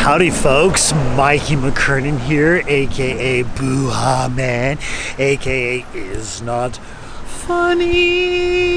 Howdy folks, Mikey McKernan here, aka Boo-Ha Man, aka Is Not Funny.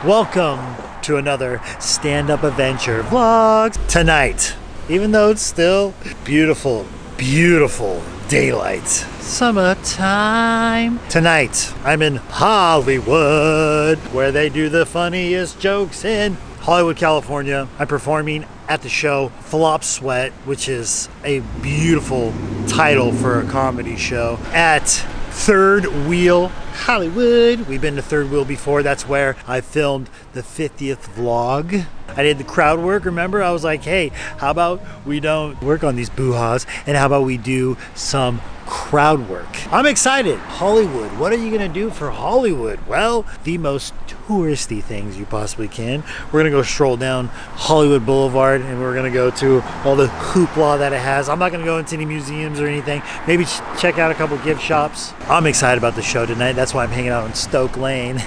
Welcome to another stand-up adventure vlog. Tonight, even though it's still beautiful, beautiful daylight, summertime. Tonight, I'm in Hollywood, where they do the funniest jokes in Hollywood, California. I'm performing at the show Flop Sweat, which is a beautiful title for a comedy show, at Third Wheel Hollywood. We've been to Third Wheel before. That's where I filmed the 50th vlog. I did the crowd work, remember? I was like, hey, how about we don't work on these boo-ha's and how about we do some crowd work? I'm excited. Hollywood, what are you gonna do for Hollywood? Well, the most touristy things you possibly can. We're gonna go stroll down Hollywood Boulevard and we're gonna go to all the hoopla that it has. I'm not gonna go into any museums or anything. Maybe check out a couple gift shops. I'm excited about the show tonight. That's why I'm hanging out on Stoke Lane.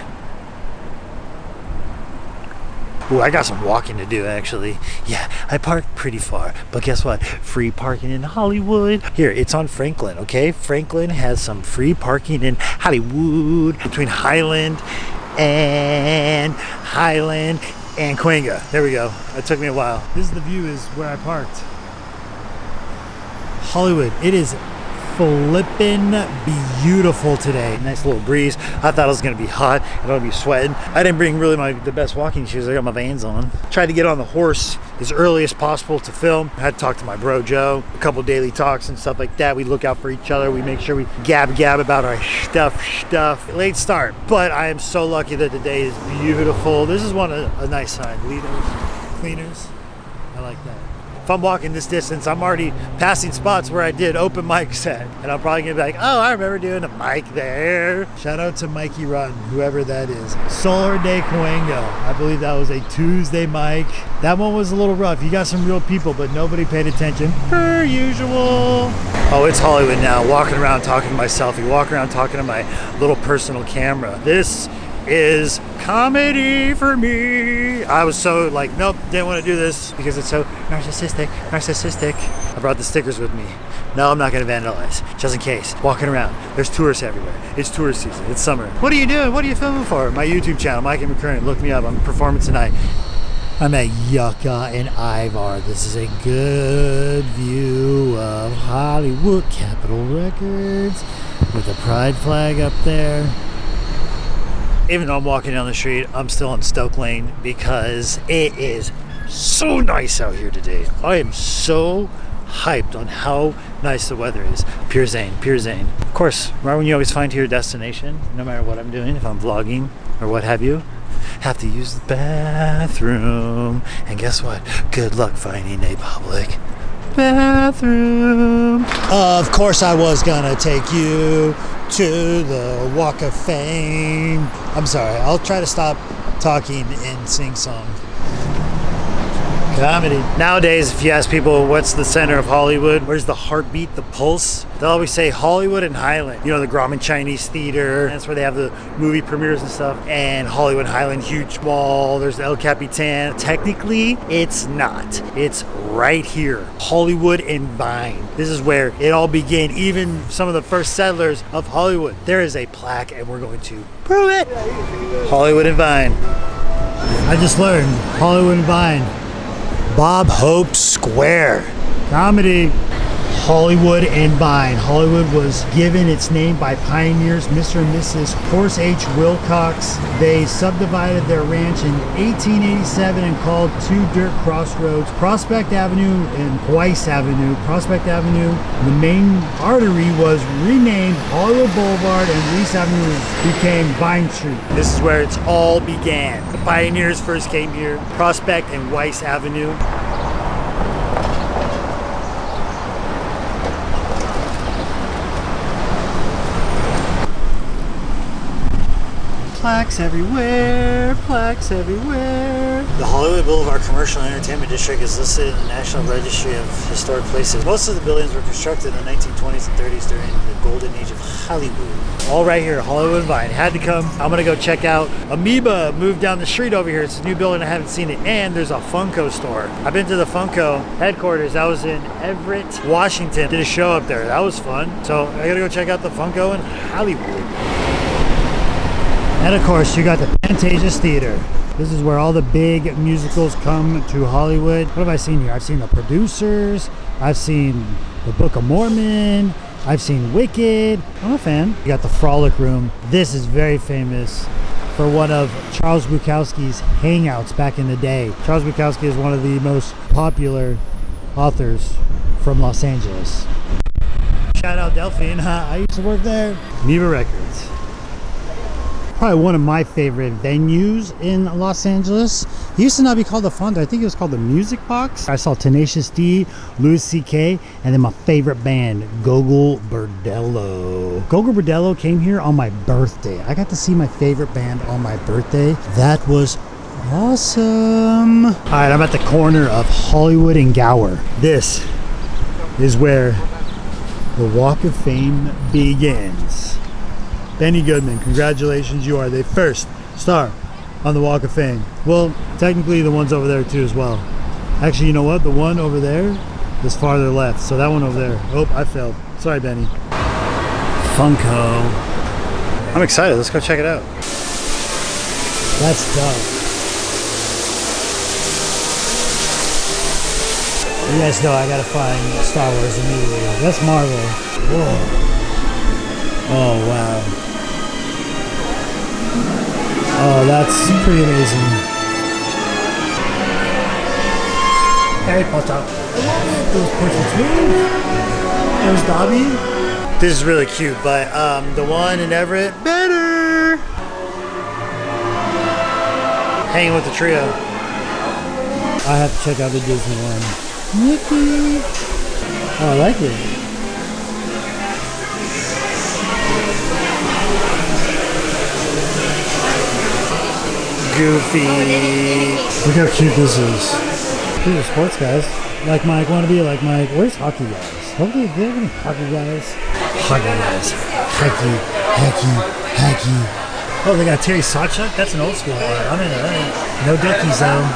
Ooh, I got some walking to do actually. Yeah, I parked pretty far, but guess what? Free parking in Hollywood. Here, it's on Franklin, okay? Franklin has some free parking in Hollywood between Highland and Cahuenga. There we go. It took me a while. This is the view is where I parked. Hollywood, it is flippin' beautiful today. Nice little breeze. I thought it was gonna be hot and I'd be sweating. I didn't bring really the best walking shoes. I got my Vans on. Tried to get on the horse as early as possible to film. I had to talk to my bro Joe, a couple daily talks and stuff like that. We look out for each other. We make sure we gab about our stuff. Late start, but I am so lucky that the day is beautiful. This is a nice sign. Cleaners. I like that. If I'm walking this distance, I'm already passing spots where I did open mics at. And I'm probably gonna be like, oh, I remember doing a mic there. Shout out to Mikey Rotten, whoever that is. Solar Day Cahuenga. I believe that was a Tuesday mic. That one was a little rough. You got some real people, but nobody paid attention, per usual. Oh, it's Hollywood now. Walking around talking to my selfie. Walking around talking to my little personal camera. This is comedy for me. I was so like, nope, didn't want to do this because it's so narcissistic. I brought the stickers with me. No, I'm not going to vandalize, just in case. Walking around, there's tourists everywhere. It's tourist season, it's summer. What are you doing? What are you filming for? My YouTube channel, Mikey McKernan. Look me up, I'm performing tonight. I'm at Yucca and Ivar. This is a good view of Hollywood, Capitol Records, with the pride flag up there. Even though I'm walking down the street, I'm still on Stoke Lane because it is so nice out here today. I am so hyped on how nice the weather is. Pure Zane. Of course, right when you always find to your destination, no matter what I'm doing, if I'm vlogging or what have you, have to use the bathroom. And guess what? Good luck finding a public bathroom. Of course I was gonna take you to the Walk of Fame. I'm sorry, I'll try to stop talking and sing song. Comedy. Nowadays, if you ask people what's the center of Hollywood, where's the heartbeat, the pulse, they'll always say Hollywood and Highland. You know, the Grauman Chinese Theater, that's where they have the movie premieres and stuff. And Hollywood Highland, huge mall, there's the El Capitan. Technically, it's not. It's right here. Hollywood and Vine. This is where it all began. Even some of the first settlers of Hollywood. There is a plaque and we're going to prove it. Hollywood and Vine. I just learned Hollywood and Vine. Bob Hope Square. Comedy. Hollywood and Vine. Hollywood was given its name by pioneers Mr. and Mrs. Horace H. Wilcox. They subdivided their ranch in 1887 and called two dirt crossroads, Prospect Avenue and Weiss Avenue. Prospect Avenue, the main artery, was renamed Hollywood Boulevard, and Weiss Avenue became Vine Street. This is where it's all began. The pioneers first came here, Prospect and Weiss Avenue. Plaques everywhere, plaques everywhere. The Hollywood Boulevard Commercial and Entertainment District is listed in the National Registry of Historic Places. Most of the buildings were constructed in the 1920s and 30s during the golden age of Hollywood. All right here, Hollywood Vine. Had to come. I'm gonna go check out Amoeba, moved down the street over here. It's a new building, I haven't seen it. And there's a Funko store. I've been to the Funko headquarters. That was in Everett, Washington. Did a show up there. That was fun. So I gotta go check out the Funko in Hollywood. And of course, you got the Pantages Theater. This is where all the big musicals come to Hollywood. What have I seen here? I've seen The Producers. I've seen The Book of Mormon. I've seen Wicked. I'm a fan. You got the Frolic Room. This is very famous for one of Charles Bukowski's hangouts back in the day. Charles Bukowski is one of the most popular authors from Los Angeles. Shout out Delphine. I used to work there. Neva Records. Probably one of my favorite venues in Los Angeles. It used to not be called the Fonda. I think it was called the Music Box. I saw Tenacious D, Louis C.K., and then my favorite band, Gogol Bordello. Gogol Bordello came here on my birthday. I got to see my favorite band on my birthday. That was awesome. All right, I'm at the corner of Hollywood and Gower. This is where the Walk of Fame begins. Benny Goodman, congratulations, you are the first star on the Walk of Fame. Well, technically the one's over there too as well. Actually, you know what? The one over there is farther left, so that one over there. Oh, I failed. Sorry, Benny. Funko. I'm excited. Let's go check it out. That's dope. You guys know I gotta find Star Wars immediately. That's Marvel. Whoa. Oh, wow. Oh, that's pretty amazing. Harry Potter. Those Potter too. There's Dobby. This is really cute, but the one in Everett, better. Hanging with the trio. I have to check out the Disney one. Mickey. Oh, I like it. Goofy. Look how cute this is. These are sports guys. Like Mike, want to be like Mike. Where's hockey guys? Hopefully, do they have any hockey guys? Hockey guys. Hacky. Oh, they got Terry Sawchuk? That's an old school one. I'm into that. No duckies though.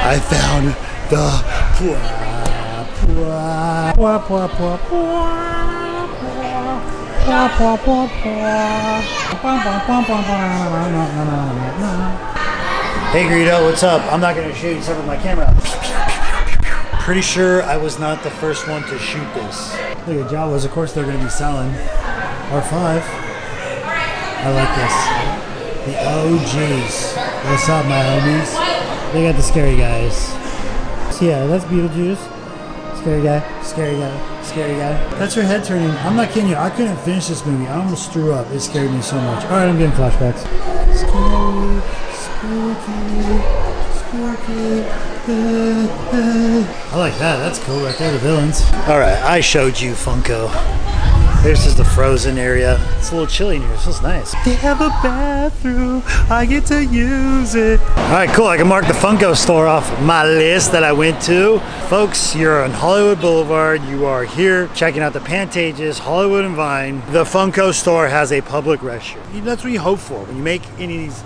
I found the Hey Greedo, what's up? I'm not gonna shoot you except with my camera. Pretty sure I was not the first one to shoot this. Look at Jawas, of course they're gonna be selling. R5. I like this. The OGs. What's up, my homies? They got the scary guys. So yeah, that's Beetlejuice. Scary guy, scary guy, scary guy. That's your head turning. I'm not kidding you. I couldn't finish this movie. I almost threw up. It scared me so much. All right, I'm getting flashbacks. Scary, spooky. I like that. That's cool right there, the villains. All right, I showed you Funko. This is the frozen area. It's a little chilly in here. It feels nice. They have a bathroom. I get to use it. All right, cool. I can mark the Funko store off my list that I went to. Folks, you're on Hollywood Boulevard. You are here checking out the Pantages, Hollywood and Vine. The Funko store has a public restroom. That's what you hope for when you make any of these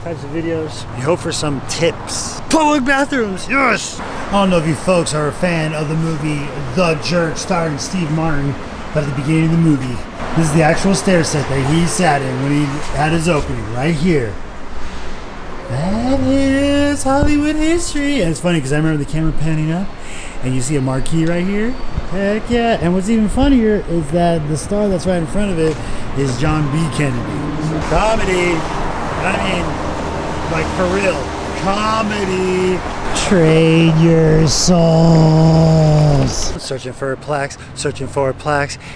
types of videos. You hope for some tips. Public bathrooms, yes! I don't know if you folks are a fan of the movie The Jerk starring Steve Martin. But at the beginning of the movie, this is the actual stair set that he sat in when he had his opening, right here. That is Hollywood history. And it's funny because I remember the camera panning up and you see a marquee right here. Heck yeah. And what's even funnier is that the star that's right in front of it is John B. Kennedy. Comedy. I mean, like for real. comedy. Trade your souls. Searching for plaques,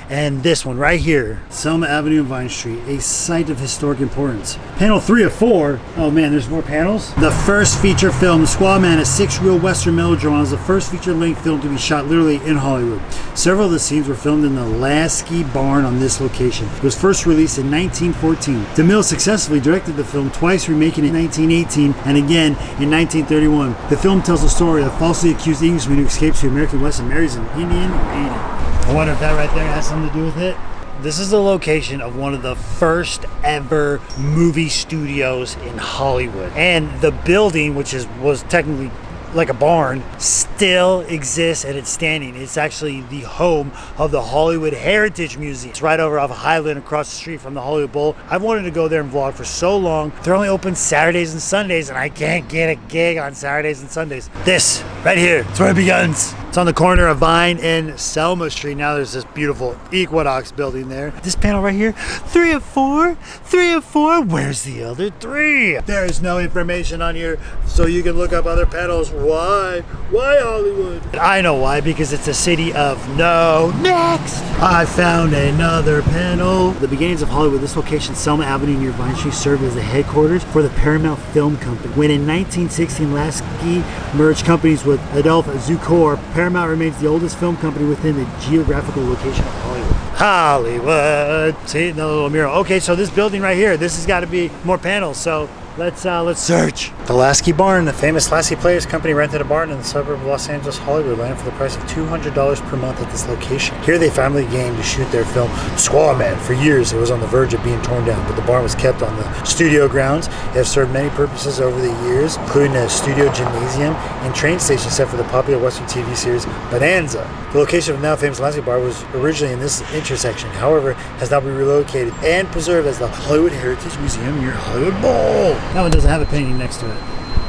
and this one right here, Selma Avenue and Vine Street, a site of historic importance. Panel 3 of 4. Oh man, there's more panels. The first feature film, The Squaw Man, a 6-reel Western melodrama, is the first feature-length film to be shot literally in Hollywood. Several of the scenes were filmed in the Lasky Barn on this location. It was first released in 1914. DeMille successfully directed the film, twice remaking it in 1918 and again in 1931. The film tells the story of a falsely accused Englishman who escapes to the American West and marries an Indian maiden. I wonder if that right there has something to do with it. This is the location of one of the first ever movie studios in Hollywood. And the building, which was technically like a barn, still exists and it's standing. It's actually the home of the Hollywood Heritage Museum. It's right over off of Highland across the street from the Hollywood Bowl. I've wanted to go there and vlog for so long. They're only open Saturdays and Sundays and I can't get a gig on Saturdays and Sundays. This right here, it's where it begins. It's on the corner of Vine and Selma Street. Now there's this beautiful Equinox building there. This panel right here, 3 of 4, 3 of 4. Where's the other 3? There is no information on here, so you can look up other panels. Why? Why Hollywood? I know why, because it's a city of no. Next! I found another panel. The beginnings of Hollywood. This location, Selma Avenue near Vine Street, served as the headquarters for the Paramount Film Company. When in 1916, Lasky merged companies with Adolph Zukor, Paramount remains the oldest film company within the geographical location of Hollywood. Hollywood. See, another little mural. Okay, so this building right here, this has got to be more panels. So let's search. The Lasky Barn, the famous Lasky Players Company, rented a barn in the suburb of Los Angeles, Hollywood, land for the price of $200 per month at this location. Here they finally gained to shoot their film Squaw Man. For years it was on the verge of being torn down, but the barn was kept on the studio grounds. It has served many purposes over the years, including a studio gymnasium and train station set for the popular Western TV series Bonanza. The location of the now famous Lasky Bar was originally in this intersection, however, has now been relocated and preserved as the Hollywood Heritage Museum near Hollywood Bowl. That one doesn't have a painting next to it.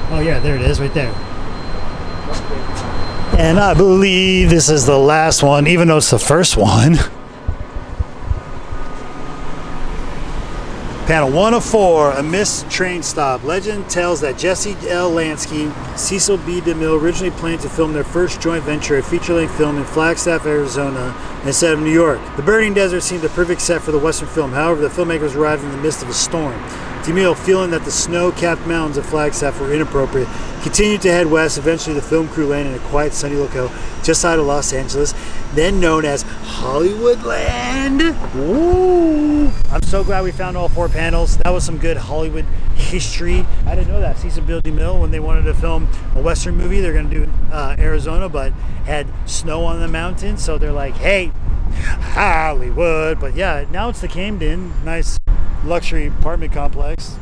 Oh yeah, there it is, right there. And I believe this is the last one, even though it's the first one. Panel 1 of 4, a missed train stop. Legend tells that Jesse L. Lansky, Cecil B. DeMille originally planned to film their first joint venture, a feature-length film in Flagstaff, Arizona, instead of New York. The burning desert seemed the perfect set for the Western film. However, the filmmakers arrived in the midst of a storm. DeMille, feeling that the snow-capped mountains of Flagstaff were inappropriate, continued to head west. Eventually, the film crew landed in a quiet, sunny locale just outside of Los Angeles, then known as Hollywood Land. Ooh. I'm so glad we found all 4 panels. That was some good Hollywood history. I didn't know that. Cecil B. DeMille, when they wanted to film a Western movie, they're going to do Arizona, but had snow on the mountain, so they're like, hey, Hollywood. But yeah, now it's the Camden. Nice luxury apartment complex.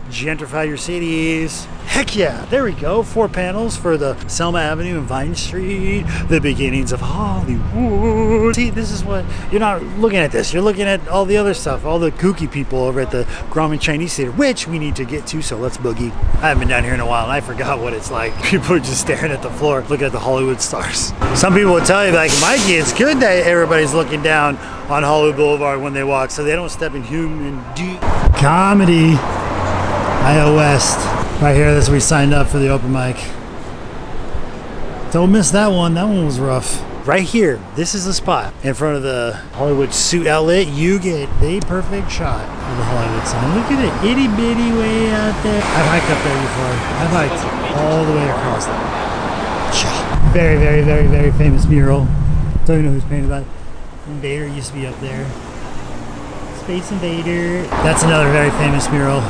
Gentrify your cities. Heck yeah, there we go. 4 panels for the Selma Avenue and Vine Street, the beginnings of Hollywood. See, this is what, you're not looking at this, you're looking at all the other stuff, all the kooky people over at the Grauman Chinese Theater, which we need to get to, so let's boogie. I haven't been down here in a while and I forgot what it's like. People are just staring at the floor, looking at the Hollywood stars. Some people will tell you, like, Mikey, it's good that everybody's looking down on Hollywood Boulevard when they walk, so they don't step in human comedy. IO West. Right here, that's where we signed up for the open mic. Don't miss that one. That one was rough. Right here, this is the spot in front of the Hollywood Suit Outlet. You get a perfect shot of the Hollywood sign. Look at it, itty bitty way out there. I've hiked up there before. I've hiked all the way across there. Very, very, very, very famous mural. Don't even know who's painted that. Invader used to be up there. Space Invader. That's another very famous mural.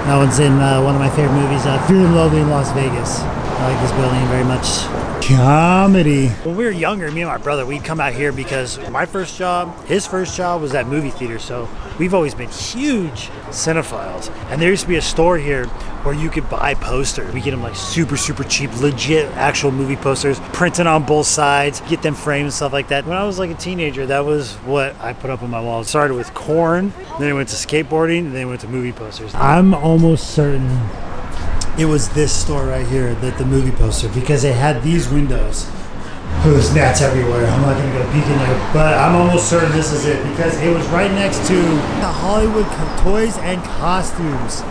That one's in one of my favorite movies, Fear and Loathing in Las Vegas. I like this building very much. Comedy. When we were younger, me and my brother, we'd come out here because my first job, his first job was at movie theater, so we've always been huge cinephiles. And there used to be a store here where you could buy posters. We get them like super, super cheap, legit actual movie posters, printed on both sides, get them framed and stuff like that. When I was like a teenager, that was what I put up on my wall. It started with corn, then it went to skateboarding, and then it went to movie posters. I'm almost certain it was this store right here, that the movie poster, because it had these windows. There's gnats everywhere. I'm not gonna go peek in there, but I'm almost certain this is it because it was right next to the Hollywood Toys and Costumes.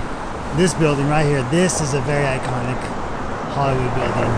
This building right here, this is a very iconic Hollywood building.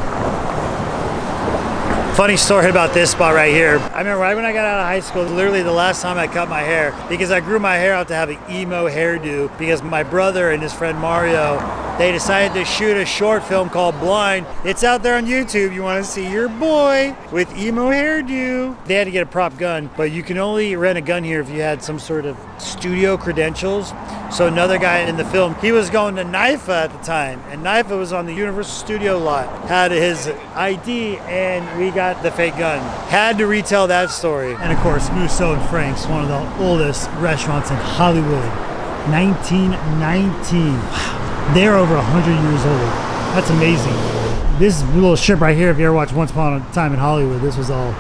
Funny story about this spot right here. I remember right when I got out of high school, literally the last time I cut my hair, because I grew my hair out to have an emo hairdo, because my brother and his friend Mario, they decided to shoot a short film called Blind. It's out there on YouTube. You want to see your boy with emo hairdo. They had to get a prop gun, but you can only rent a gun here if you had some sort of studio credentials. So another guy in the film, he was going to NIFA at the time, and NIFA was on the Universal Studio lot, had his ID, and we got the fake gun. Had to retell that story. And of course, Musso and Frank's, one of the oldest restaurants in Hollywood. 1919. Wow. They're over 100 years old. That's amazing. This little strip right here, if you ever watched Once Upon a Time in Hollywood, this was all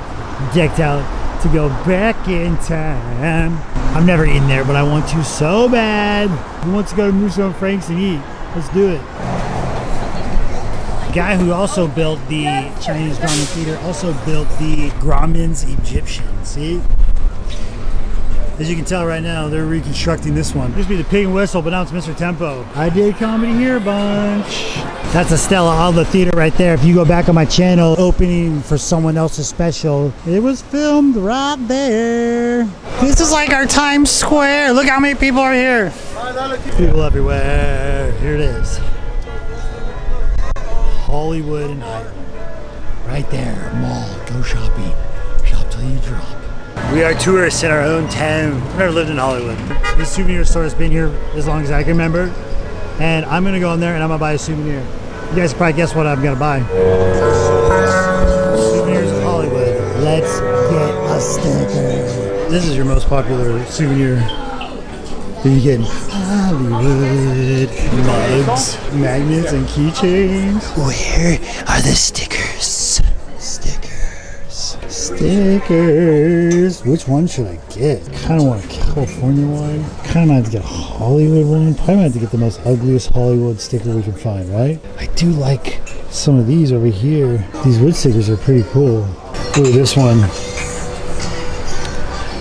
decked out to go back in time. I've never eaten there, but I want to so bad. Who wants to go to Musso and Frank's and eat? Let's do it. The guy who also built the Chinese Grauman Theater also built the Grauman's Egyptian. See? As you can tell right now, they're reconstructing this one. Used to be the Pig and Whistle, but now it's Mr. Tempo. I did comedy here a bunch. That's a Stella Outlet Theater right there. If you go back on my channel, opening for someone else's special, it was filmed right there. This is like our Times Square. Look how many people are here. People everywhere. Here it is. Hollywood and Highland. Right there, mall. Go shopping. Shop till you drop. We are tourists in our own town. I've never lived in Hollywood. This souvenir store has been here as long as I can remember. And I'm gonna go in there and I'm gonna buy a souvenir. You guys can probably guess what I'm gonna buy. Souvenirs of Hollywood. Let's get a sticker. This is your most popular souvenir that you get in Hollywood. Mugs, magnets, and keychains. Where are the stickers? Stickers. Which one should I get? Kind of want a California one. Kind of might have to get a Hollywood one. Probably might have to get the most ugliest Hollywood sticker we can find, right? I do like some of these over here. These wood stickers are pretty cool. Ooh, this one. I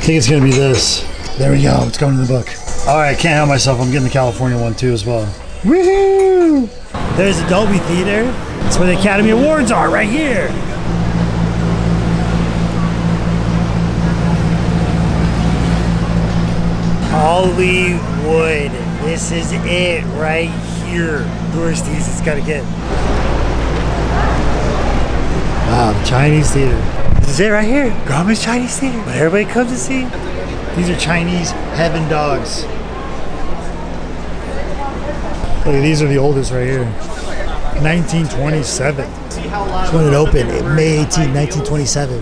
think it's gonna be this. There we go. It's going in the book. All right, I can't help myself. I'm getting the California one too as well. Woohoo! There's the Dolby Theater. That's where the Academy Awards are, right here. Hollywood. This is it right here. Touristies, it's gotta get. Wow, the Chinese Theater. This is it right here. Grauman's Chinese Theater. What everybody comes to see. These are Chinese heaven dogs. Look, these are the oldest right here. 1927. That's when it opened. May 18, 1927.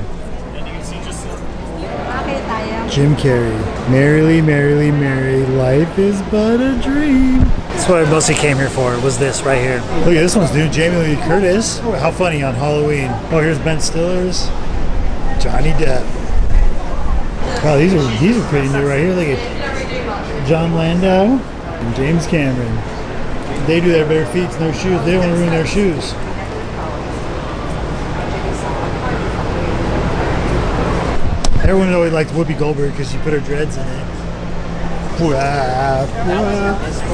Jim Carrey. Merrily, merrily, merry, life is but a dream. That's what I mostly came here for, was this right here. Look at this one's new, Jamie Lee Curtis. Oh, how funny on Halloween. Oh, here's Ben Stiller's. Johnny Depp. Wow, these are pretty new right here. Look at John Landau and James Cameron. They do their bare feet, no shoes. They don't want to ruin their shoes. Everyone always liked Whoopi Goldberg because she put her dreads in it.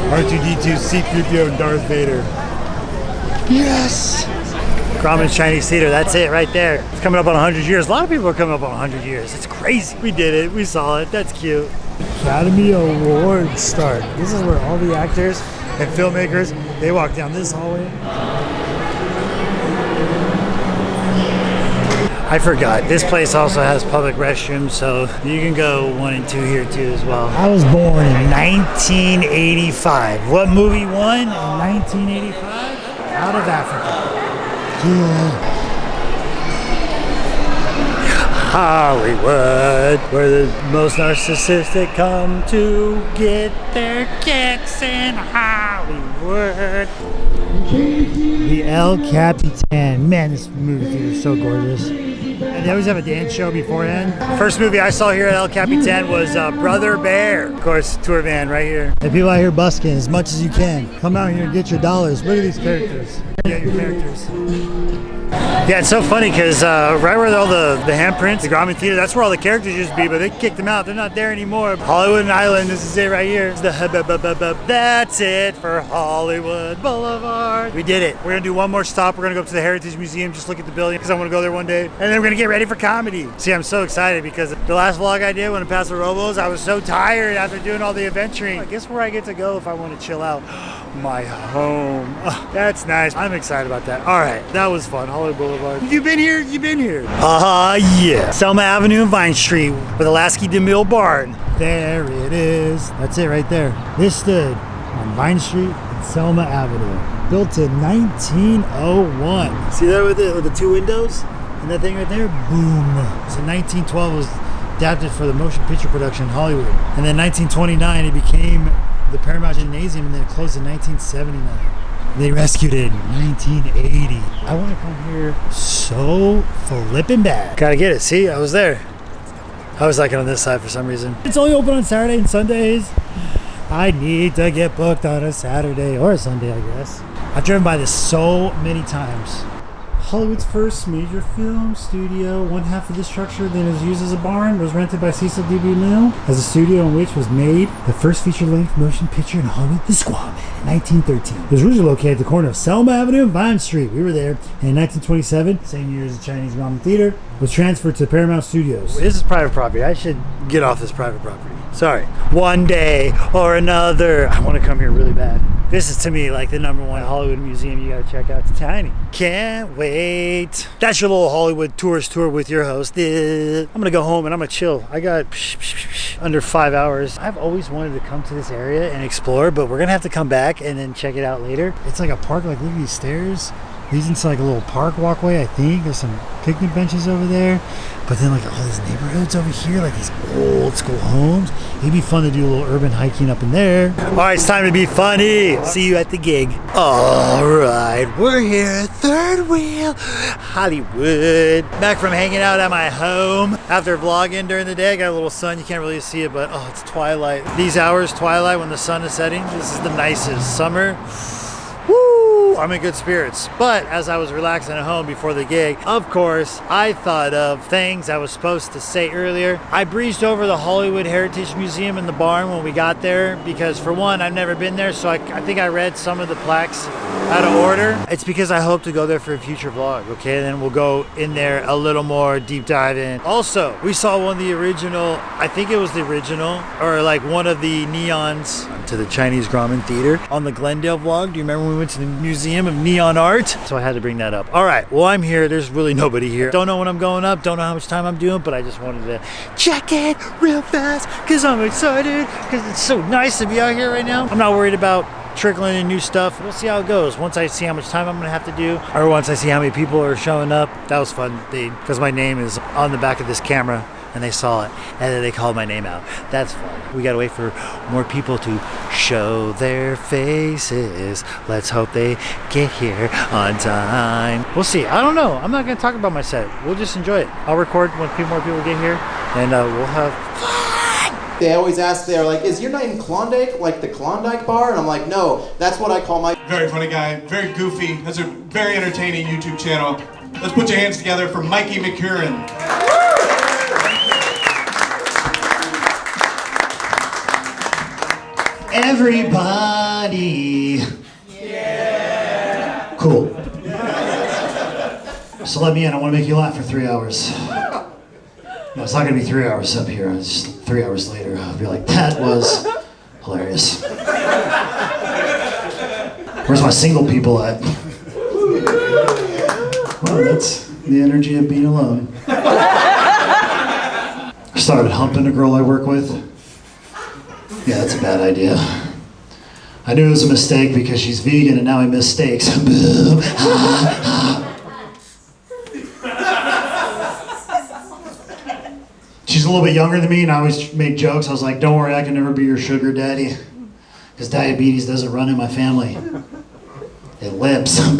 R2-D2, C-3PO, and Darth Vader. Yes! Grauman's Chinese Theater, that's it right there. It's coming up on 100 years. A lot of people are coming up on 100 years. It's crazy. We did it. We saw it. That's cute. Academy Awards start. This is where all the actors and filmmakers, they walk down this hallway. I forgot. This place also has public restrooms, so you can go 1 and 2 here too as well. I was born in 1985. What movie won in 1985? Out of Africa. Yeah. Hollywood, where the most narcissistic come to get their kicks in Hollywood. The El Capitan. Man, this movie theater is so gorgeous. And they always have a dance show beforehand. First movie I saw here at El Capitan was Brother Bear. Of course, tour van right here. And people out here busking as much as you can. Come out here and get your dollars. Look at these characters. Get your characters. Yeah, it's so funny because right where all the handprints, the Grauman Theater, that's where all the characters used to be, but they kicked them out. They're not there anymore. Hollywood and Island, this is it right here. That's it for Hollywood Boulevard. We did it. We're gonna do one more stop. We're gonna go up to the Heritage Museum, just look at the building because I want to go there one day. And then we're gonna get ready for comedy. See, I'm so excited because the last vlog I did when I passed the Robos, I was so tired after doing all the adventuring. I guess where I get to go if I want to chill out. My home. Oh, that's nice. I'm excited about that. All right, that was fun. Hollywood Boulevard. If you've been here, you've been here. Yeah. Selma Avenue and Vine Street with a Lasky DeMille barn. There it is. That's it right there. This stood on Vine Street and Selma Avenue. Built in 1901. See that with the two windows? And that thing right there? Boom. So 1912 was adapted for the motion picture production in Hollywood. And then 1929 it became the Paramount Gymnasium, and then it closed in 1979. They rescued it in 1980. I want to come here so flippin' bad. Gotta get it. See, I was there. I was like it on this side for some reason. It's only open on Saturday and Sundays. I need to get booked on a Saturday or a Sunday, I guess. I've driven by this so many times. Hollywood's first major film studio. One half of the structure that is used as a barn was rented by Cecil B. DeMille as a studio in which was made the first feature-length motion picture in Hollywood, The S.U.A.V. in 1913. It was originally located at the corner of Selma Avenue and Vine Street. We were there. And in 1927, same year as the Chinese Grauman Theater, was transferred to Paramount Studios. This is private property. I should get off this private property. Sorry. One day or another. I want to come here really bad. This is to me like the #1 Hollywood museum you gotta check out. It's tiny. Can't wait. That's your little Hollywood tourist tour with your host. I'm gonna go home and I'm gonna chill. I got under 5 hours. I've always wanted to come to this area and explore, but we're gonna have to come back and then check it out later. It's like a park. Like, look at these stairs. Leads into like a little park walkway, I think. There's some picnic benches over there. But then like all these neighborhoods over here, like these old school homes. It'd be fun to do a little urban hiking up in there. All right, it's time to be funny. See you at the gig. All right, we're here, third wheel, Hollywood. Back from hanging out at my home after vlogging during the day. I got a little sun, you can't really see it, but oh, it's twilight. These hours, twilight, when the sun is setting, this is the nicest. Summer. Woo! I'm in good spirits. But as I was relaxing at home before the gig, of course, I thought of things I was supposed to say earlier. I breezed over the Hollywood Heritage Museum in the barn when we got there because, for one, I've never been there, so I think I read some of the plaques out of order. It's because I hope to go there for a future vlog, okay? Then we'll go in there a little more deep dive in. Also, we saw one of the original, I think it was the original, or like one of the neons to the Chinese Grauman Theater on the Glendale vlog. Do you remember when we went to the Museum of Neon Art? So I had to bring that up. All right, well, I'm here. There's really nobody here. Don't know when I'm going up. Don't know how much time I'm doing, but I just wanted to check it real fast because I'm excited because it's so nice to be out here right now. I'm not worried about trickling in new stuff. We'll see how it goes. Once I see how much time I'm gonna have to do, or once I see how many people are showing up. That was fun, because my name is on the back of this camera and they saw it and then they called my name out. That's fun. We gotta wait for more people to show their faces. Let's hope they get here on time. We'll see. I don't know. I'm not gonna talk about my set. We'll just enjoy it. I'll record when more people get here and we'll have fun. They always ask, they're like, is your name Klondike, like the Klondike bar? And I'm like, no, that's what I call my... Very funny guy, very goofy, has a very entertaining YouTube channel. Let's put your hands together for Mikey McKernan. Everybody. Yeah. Cool. So let me in. I want to make you laugh for 3 hours. No, it's not going to be 3 hours up here. It's just 3 hours later. I'll be like, that was hilarious. Where's my single people at? Well, that's the energy of being alone. I started humping a girl I work with. Yeah, that's a bad idea. I knew it was a mistake because she's vegan and now I miss steaks. She's a little bit younger than me and I always make jokes. I was like, don't worry, I can never be your sugar daddy. Because diabetes doesn't run in my family. It lips. All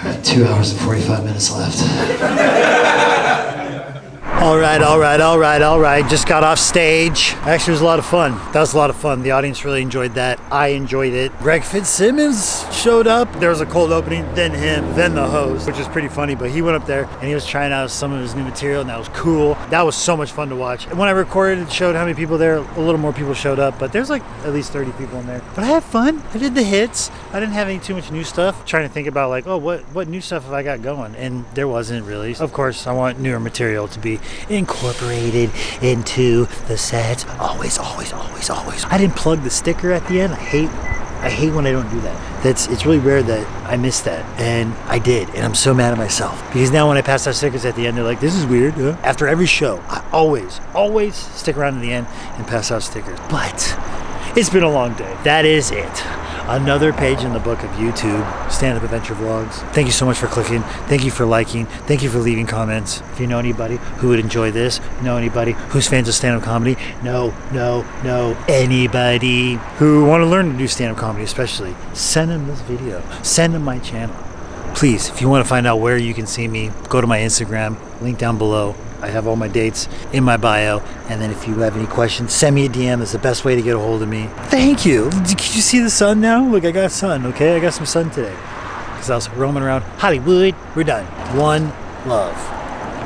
right, 2 hours and 45 minutes left. All right. Just got off stage. Actually, it was a lot of fun. That was a lot of fun. The audience really enjoyed that. I enjoyed it. Greg Fitzsimmons showed up. There was a cold opening, then him, then the host, which is pretty funny. But he went up there and he was trying out some of his new material, and that was cool. That was so much fun to watch. And when I recorded, it showed how many people there. A little more people showed up, but there's like at least 30 people in there. But I had fun. I did the hits. I didn't have any too much new stuff. Trying to think about like, oh, what new stuff have I got going? And there wasn't really. Of course, I want newer material to be incorporated into the sets. Always. I didn't plug the sticker at the end. I hate when I don't do that. It's really rare that I miss that, and I did, and I'm so mad at myself because now when I pass out stickers at the end, they're like, "This is weird." Huh? After every show, I always stick around to the end and pass out stickers. But it's been a long day. That is it. Another page in the book of YouTube stand-up adventure vlogs. Thank you so much for clicking. Thank you for liking. Thank you for leaving comments. If you know anybody who would enjoy this, know anybody who's fans of stand-up comedy, anybody who want to learn to do stand-up comedy, especially, send them this video. Send them my channel. Please, if you want to find out where you can see me, go to my Instagram, link down below. I have all my dates in my bio. And then if you have any questions, send me a DM. That's the best way to get a hold of me. Thank you. Can you see the sun now? Look, I got sun, okay? I got some sun today. Because I was roaming around Hollywood. We're done. One love.